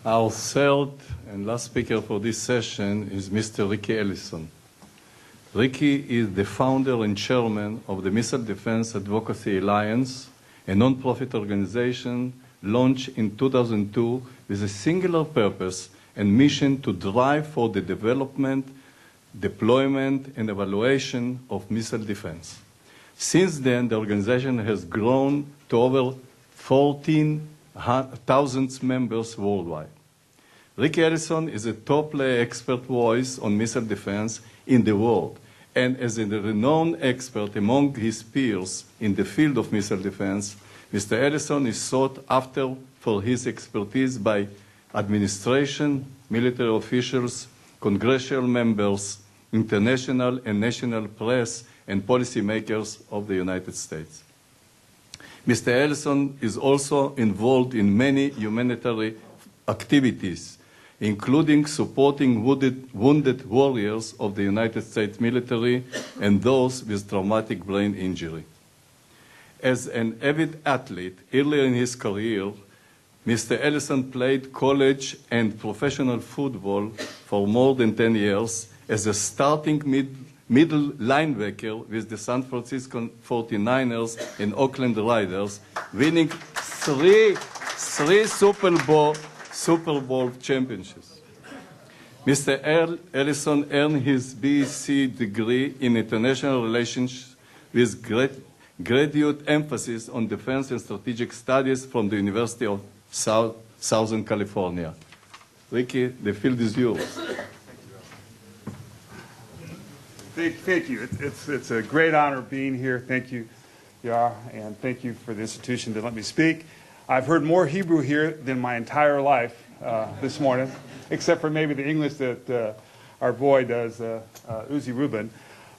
Our third and last speaker for this session is Mr. Riki Ellison. Riki is the founder and chairman of the Missile Defense Advocacy Alliance, a non-profit organization launched in 2002 with a singular purpose and mission to drive for the development, deployment, and evaluation of missile defense. Since then, the organization has grown to over 14,000 members worldwide. Riki Ellison is a top-level expert voice on missile defense in the world, and as a renowned expert among his peers in the field of missile defense, Mr. Ellison is sought after for his expertise by administration, military officials, congressional members, international and national press, and policymakers of the United States. Mr. Ellison is also involved in many humanitarian activities, including supporting wounded warriors of the United States military and those with traumatic brain injury. As an avid athlete, earlier in his career, Mr. Ellison played college and professional football for more than 10 years as a starting middle linebacker with the San Francisco 49ers and Oakland Raiders, winning three Super Bowl championships. Mr. Ellison earned his BSc degree in international relations with graduate emphasis on defense and strategic studies from the University of Southern California. Riki, the field is yours. Thank you. It's a great honor being here. Thank you, Yar, and thank you for the institution to let me speak. I've heard more Hebrew here than my entire life this morning, except for maybe the English that our boy does, Uzi Rubin.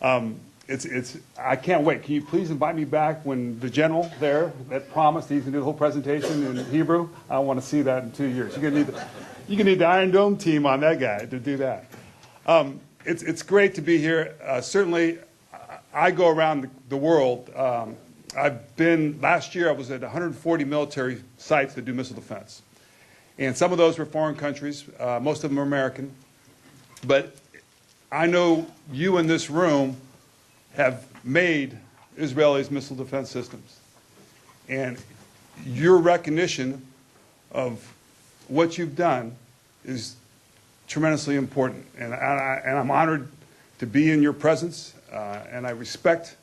I can't wait. Can you please invite me back when the general there that promised he's going to do the whole presentation in Hebrew? I want to see that in 2 years. You're going to need the Iron Dome team on that guy to do that. It's great to be here. Certainly, I go around the world. Last year I was at 140 military sites that do missile defense. And some of those were foreign countries. Most of them are American. But I know you in this room have made Israel's missile defense systems. And your recognition of what you've done is tremendously important. And I'm honored to be in your presence. And I respect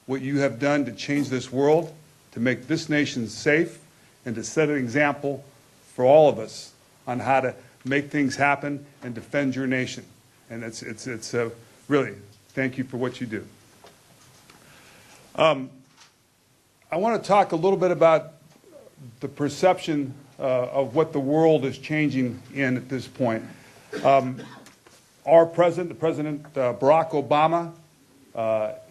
what you have done to change this world, to make this nation safe, and to set an example for all of us on how to make things happen and defend your nation. And it's really, thank you for what you do. I want to talk a little bit about the perception of what the world is changing in at this point. Our president, Barack Obama,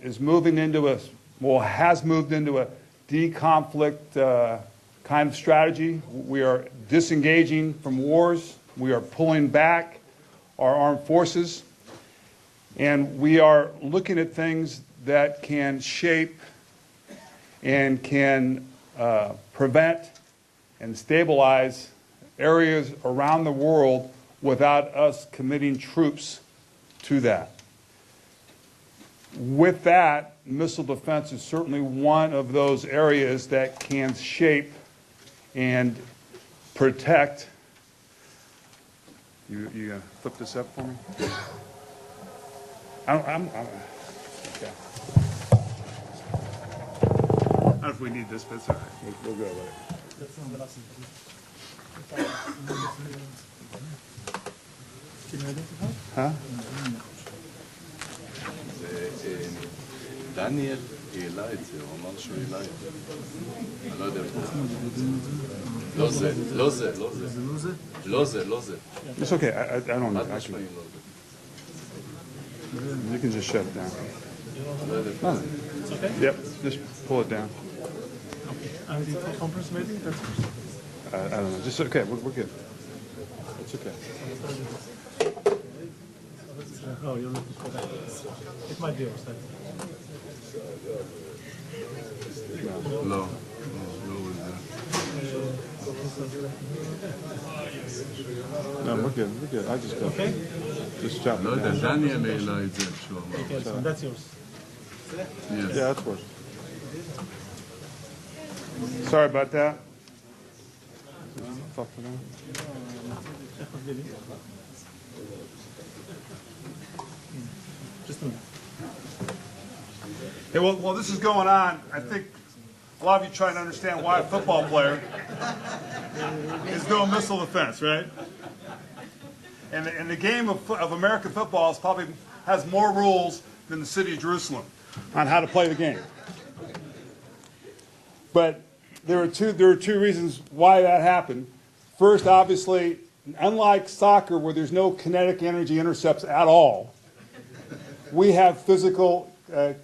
is moving into has moved into a de-conflict kind of strategy. We are disengaging from wars. We are pulling back our armed forces. And we are looking at things that can shape and can prevent and stabilize areas around the world without us committing troops to that. With that, missile defense is certainly one of those areas that can shape and protect. You gonna flip this up for me? Okay. I don't know if we need this, but it's all right. We'll go with it. Can you identify? Huh? דניאל העלה את זה, הוא אמר שהוא העלה את זה. אני לא יודע. לא זה. It's okay. I don't know. You can just shut it down. No. It's okay? Yep. Just pull it down. Okay. And the conference maybe? That's I don't know. Just okay. We're good. It's okay. Oh, you're looking for that. It might be yours. No. No, we're good. I just got Okay? just chop לא it יודע, down. דניאל העלה את זה כשהוא אמר. Okay, Ellison, that's yours. Yes. Yeah, that's worse. Sorry about that. Fuck it up. Just a minute. Hey, well, while this is going on, I think a lot of you trying to understand why a football player is doing missile defense, right? And the game of American football probably has more rules than the city of Jerusalem on how to play the game. But there are two reasons why that happened. First, obviously, unlike soccer where there's no kinetic energy intercepts at all, we have physical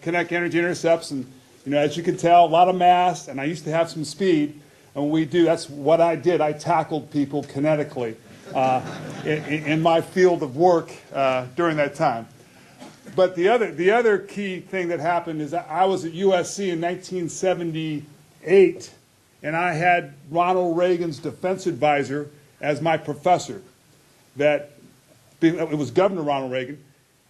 kinetic energy intercepts, and as you can tell, a lot of mass, and I used to have some speed, and that's what I did. I tackled people kinetically in my field of work during that time. But the other key thing that happened is that I was at USC in 1978, and I had Ronald Reagan's defense advisor as my professor. It was Governor Ronald Reagan,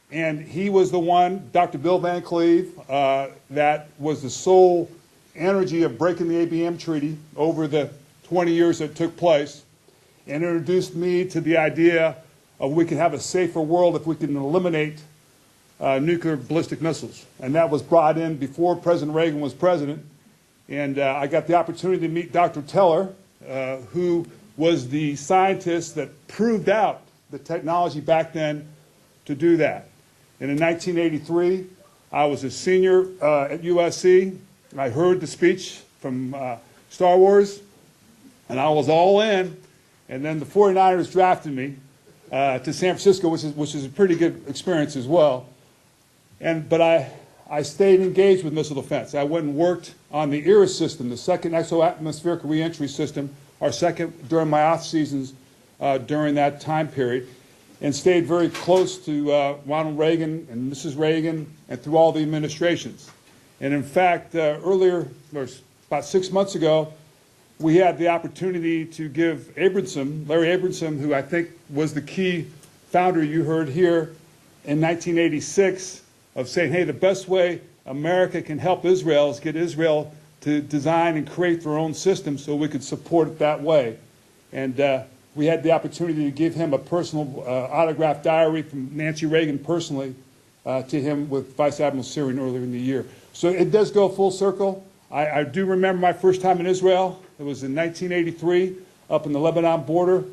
and he was the one, Dr. Bill Van Cleve, that was the sole energy of breaking the ABM treaty over the 20 years that took place, and introduced me to the idea of we could have a safer world if we can eliminate nuclear ballistic missiles. And that was brought in before President Reagan was president. And I got the opportunity to meet Dr. Teller, who was the scientist that proved out the technology back then to do that. And in 1983, I was a senior at USC. I heard the speech from Star Wars, and I was all in. And then the 49ers drafted me to San Francisco, which is a pretty good experience as well. But I stayed engaged with missile defense. I went and worked on the ERA system, the second exo-atmospheric reentry system, our second during my off seasons during that time period, and stayed very close to Ronald Reagan and Mrs. Reagan and through all the administrations. And in fact, earlier, or about 6 months ago, we had the opportunity to give Larry Abramson, who I think was the key founder you heard here in 1986, of saying, hey, the best way America can help Israel is get Israel to design and create their own system so we could support it that way. And we had the opportunity to give him a personal autographed diary from Nancy Reagan personally to him with Vice Admiral Syrian earlier in the year. So it does go full circle. I do remember my first time in Israel. It was in 1983 up in the Lebanon border.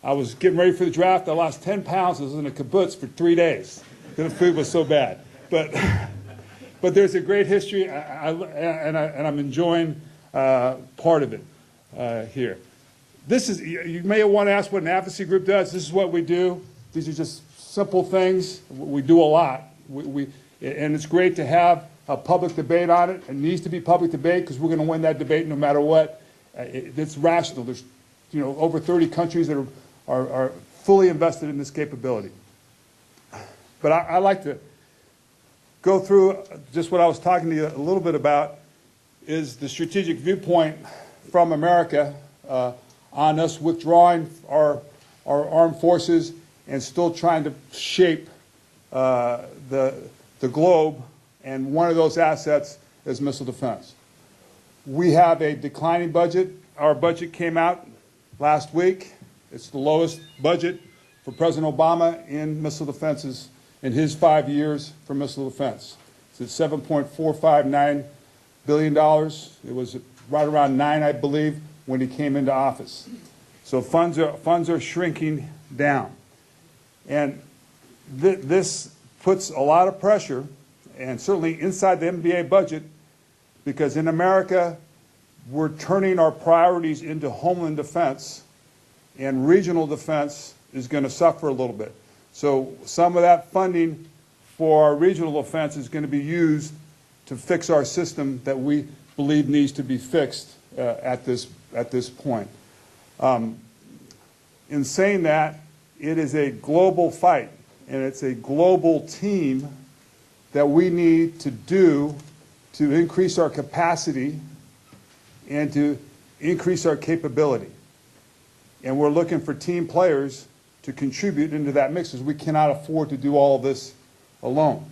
I was getting ready for the draft. I lost 10 pounds. I was in a kibbutz for 3 days. The food was so bad. But there's a great history, and I'm enjoying part of it here. You may want to ask what an advocacy group does. This is what we do. These are just simple things. We do a lot. And it's great to have a public debate on it. It needs to be public debate because we're going to win that debate no matter what. It's rational. There's over 30 countries that are fully invested in this capability. But I like to go through just what I was talking to you a little bit about is the strategic viewpoint from America on us withdrawing our armed forces and still trying to shape the globe, and one of those assets is missile defense. We have a declining budget. Our budget came out last week. It's the lowest budget for President Obama in missile defenses in his 5 years for missile defense. It's at $7.459 billion. It was right around $9, I believe, when he came into office. So funds are shrinking down. And this puts a lot of pressure, and certainly inside the MDAA budget, because in America, we're turning our priorities into homeland defense, and regional defense is going to suffer a little bit. So some of that funding for our regional defense is going to be used to fix our system that we believe needs to be fixed at this point. In saying that, it is a global fight, and it's a global team that we need to do to increase our capacity and to increase our capability. And we're looking for team players to contribute into that mix, because we cannot afford to do all of this alone.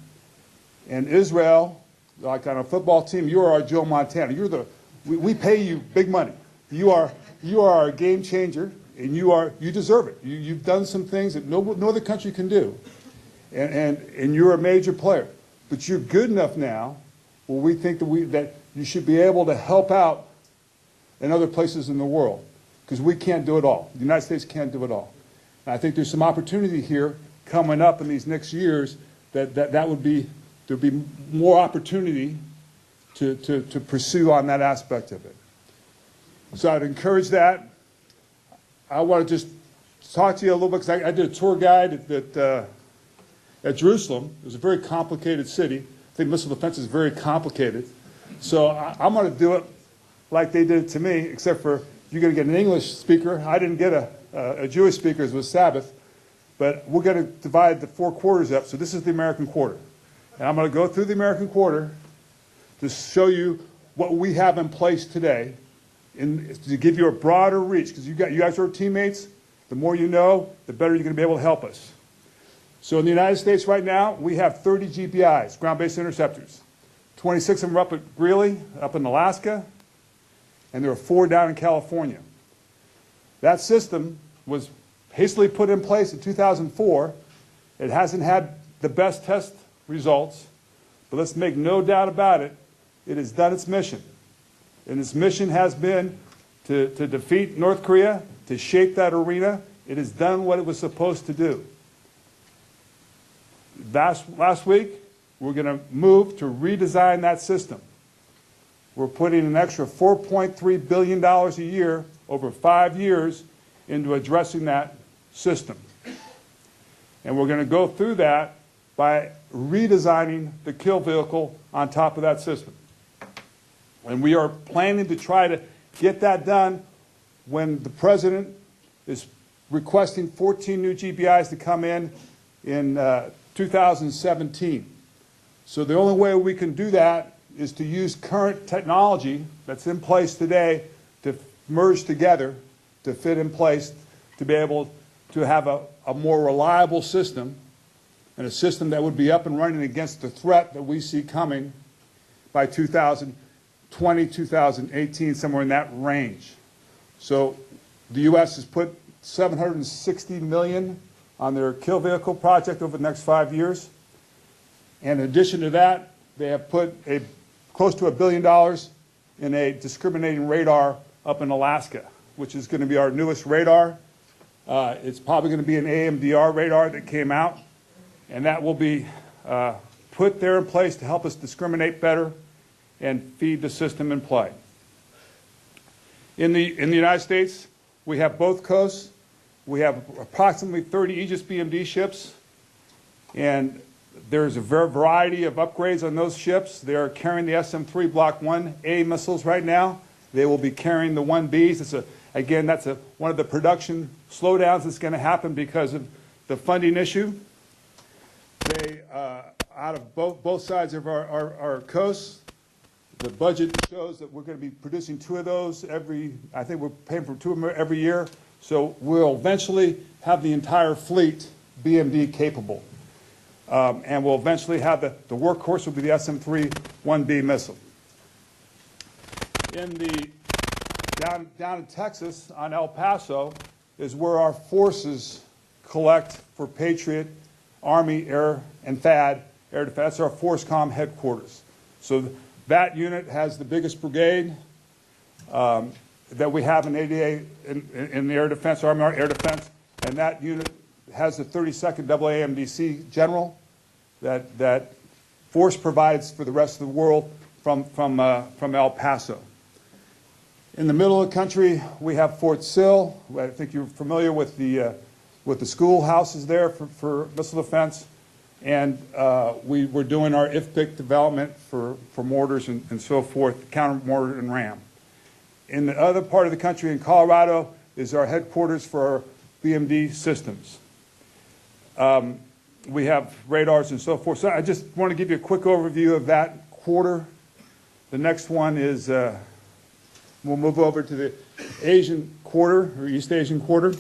And Israel, like on a football team, you are our Joe Montana. We pay you big money. You are our game changer, and you deserve it. You've done some things that no other country can do, and you're a major player. But you're good enough now where we think that you should be able to help out in other places in the world, because we can't do it all. The United States can't do it all. And I think there's some opportunity here coming up in these next years there'd be more opportunity to pursue on that aspect of it. So I'd encourage that. I want to just talk to you a little bit, because I did a tour guide at Jerusalem. It was a very complicated city. I think missile defense is very complicated. So I'm going to do it like they did it to me, except for you're going to get an English speaker. I didn't get a Jewish speaker, as was Sabbath. But we're going to divide the 4 quarters up. So this is the American quarter. And I'm going to go through the American quarter to show you what we have in place today, to give you a broader reach, because you guys are teammates. The more you know, the better you're going to be able to help us. So in the United States right now, we have 30 GBIs, ground-based interceptors. 26 of them are up at Greeley, up in Alaska, and there are 4 down in California. That system was hastily put in place in 2004. It hasn't had the best test results, but let's make no doubt about it, it has done its mission. And its mission has been to defeat North Korea, to shape that arena. It has done what it was supposed to do. Last week, we're going to move to redesign that system. We're putting an extra $4.3 billion a year over 5 years into addressing that system. And we're going to go through that by redesigning the kill vehicle on top of that system. And we are planning to try to get that done when the President is requesting 14 new GBIs to come in 2017. So the only way we can do that is to use current technology that's in place today to merge together, to fit in place, to be able to have a more reliable system, and a system that would be up and running against the threat that we see coming by 2020, 2018, somewhere in that range. So the U.S. has put $760 million on their kill vehicle project over the next 5 years. And in addition to that, they have put close to $1 billion in a discriminating radar up in Alaska, which is going to be our newest radar. It's probably going to be an AMDR radar that came out, and that will be put there in place to help us discriminate better and feed the system in play. In the United States, we have both coasts. We have approximately 30 Aegis BMD ships, and there's a variety of upgrades on those ships. They are carrying the SM-3 Block 1A missiles right now. They will be carrying the 1Bs. Again, that's one of the production slowdowns that's going to happen because of the funding issue. They, out of both sides of our coast, the budget shows that we're going to be producing 2 of those I think we're paying for 2 of them every year. So we'll eventually have the entire fleet BMD capable. And we'll eventually have the workhorse will be the SM-3 1B missile. Down in Texas, on El Paso, is where our forces collect for Patriot, Army, Air, and THAAD air defense. That's our FORSCOM headquarters. So that unit has the biggest brigade that we have in MDAA in the air defense, Army air defense, and that unit has the 32nd AAMDC general that force provides for the rest of the world from El Paso. In the middle of the country, we have Fort Sill. I think you're familiar with the schoolhouses there for missile defense. And we're doing our IFPC development for mortars and so forth, counter mortar and RAM. In the other part of the country, in Colorado, is our headquarters for our BMD systems. We have radars and so forth. So I just want to give you a quick overview of that quarter. The next one is, we'll move over to the Asian quarter, or East Asian quarter.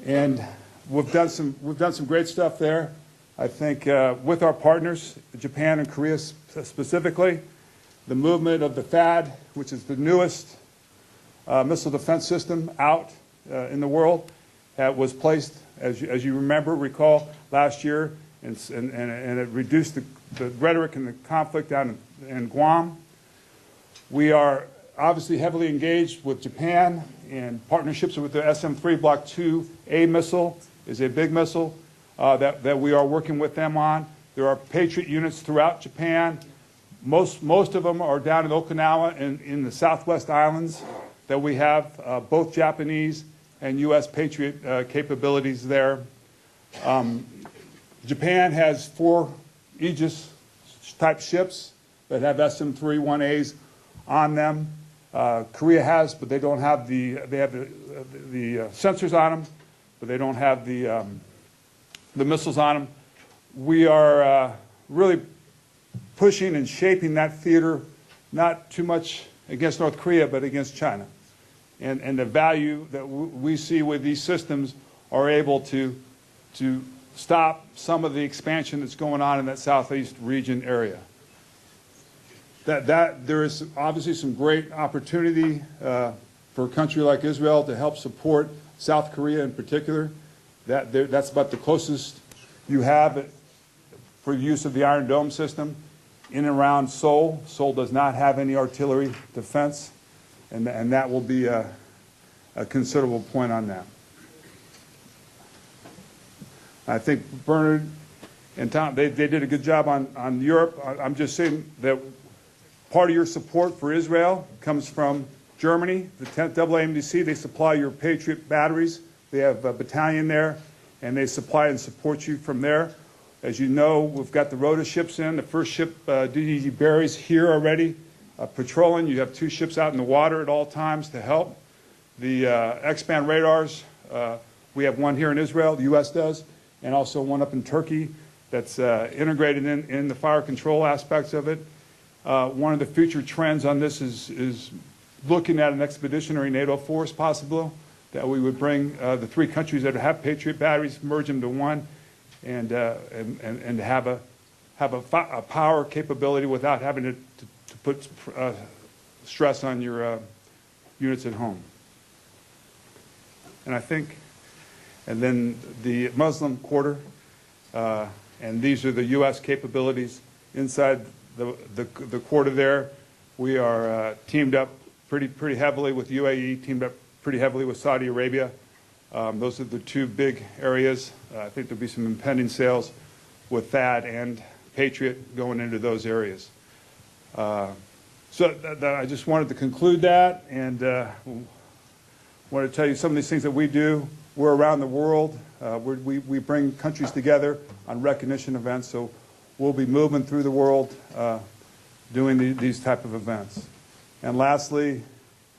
And we've done some great stuff there. I think with our partners, Japan and Korea specifically, the movement of the THAAD, which is the newest missile defense system out in the world, was placed, as you recall, last year, and it reduced the rhetoric and the conflict down in Guam. We are obviously heavily engaged with Japan, and partnerships with the SM-3 Block 2A missile is a big missile that we are working with them on. There are Patriot units throughout Japan. Most of them are down in Okinawa and in the Southwest Islands that we have both Japanese and U.S. Patriot capabilities there. Japan has 4 Aegis-type ships that have SM-3-1As on them. Korea has, but they don't have the sensors on them, but they don't have the missiles on them. We are really pushing and shaping that theater, not too much against North Korea, but against China. And the value that we see with these systems are able to stop some of the expansion that's going on in that southeast region area. There is obviously some great opportunity for a country like Israel to help support South Korea in particular. That's about the closest you have for use of the Iron Dome system in and around Seoul. Seoul does not have any artillery defense, and that will be a considerable point on that. I think Bernard and Tom, they did a good job on Europe. I'm just saying that part of your support for Israel comes from Germany, the 10th AAMDC. They supply your Patriot batteries. They have a battalion there, and they supply and support you from there. As you know, we've got the Rota ships in. The first ship, DDG Barry's here already, patrolling. You have 2 ships out in the water at all times to help. The X-band radars, we have one here in Israel, the U.S. does, and also one up in Turkey that's integrated in the fire control aspects of it. One of the future trends on this is looking at an expeditionary NATO force possible, that we would bring the 3 countries that have Patriot batteries, merge them to one, and have a power capability without having to put stress on your units at home. And I think, and then the Muslim quarter, and these are the U.S. capabilities inside the quarter there. We are teamed up pretty heavily with UAE, teamed up pretty heavily with Saudi Arabia. Those are the 2 big areas. I think there'll be some impending sales with THAAD and Patriot going into those areas. So I just wanted to conclude that, and wanted to tell you some of these things that we do. We're around the world. We bring countries together on recognition events, so we'll be moving through the world doing these type of events. And lastly,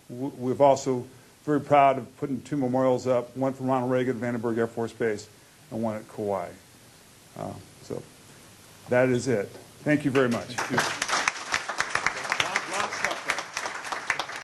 we've also very proud of putting 2 memorials up, one for Ronald Reagan at Vandenberg Air Force Base and one at Kauai. So that is it. Thank you very much.